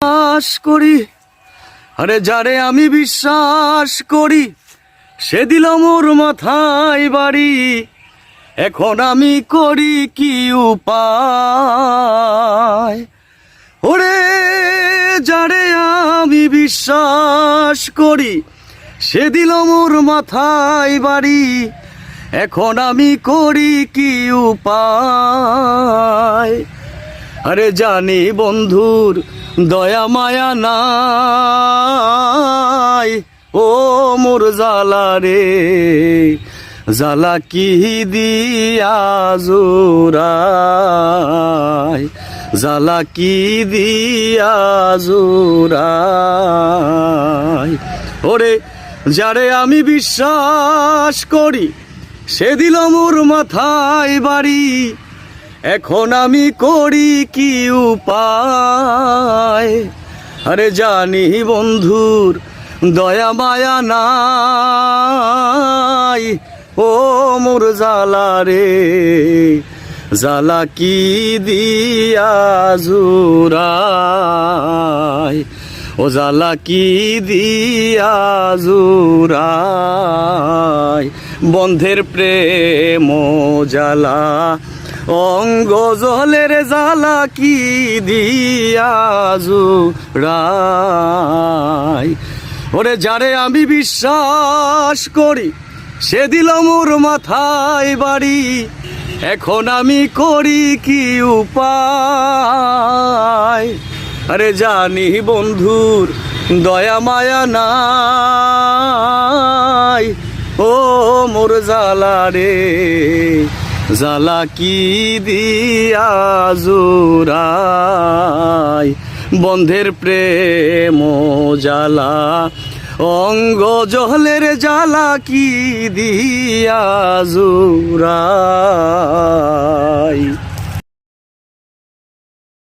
বিশ্বাস করি, আরে যারে আমি বিশ্বাস করি সে দিল মোর মাথায় বাড়ি। এখন আমি করি কি উপায়? ওরে যারে আমি বিশ্বাস করি সে দিল মোর মাথায় বাড়ি। এখন আমি করি কি উপায়? আরে জানি বন্ধুর দয়া মায়া নাই, ও মোর জালা রে জালা কি দিয়া জোড়াই, জালা কি দিয়া জোড়াই। ওরে যারে আমি বিশ্বাস করি সে দিল মোর মাথায় বাড়ি। এখন আমি করি কি উপায়? আরে জানি বন্ধুর দয়া মায়া নাই, ও মোর জালা রে জালা কি দিয়া জোড়াই, ও জালা কি দিয়া জোড়াই। বন্ধের প্রেম জালা অঙ্গ জলের জালা কি দিয়া জোড়াই। ওরে যারে আমি বিশ্বাস করি সে দিল মোর মাথায় বাড়ি। এখন আমি করি কি উপায়? আরে জানি বন্ধুর দয়া মায়া নাই, ও মোর জালা রে জালা কি দিয়া জোড়াই। বন্ধের প্রেম জালা অঙ্গ জলের জালা কি দিয়া জোড়াই।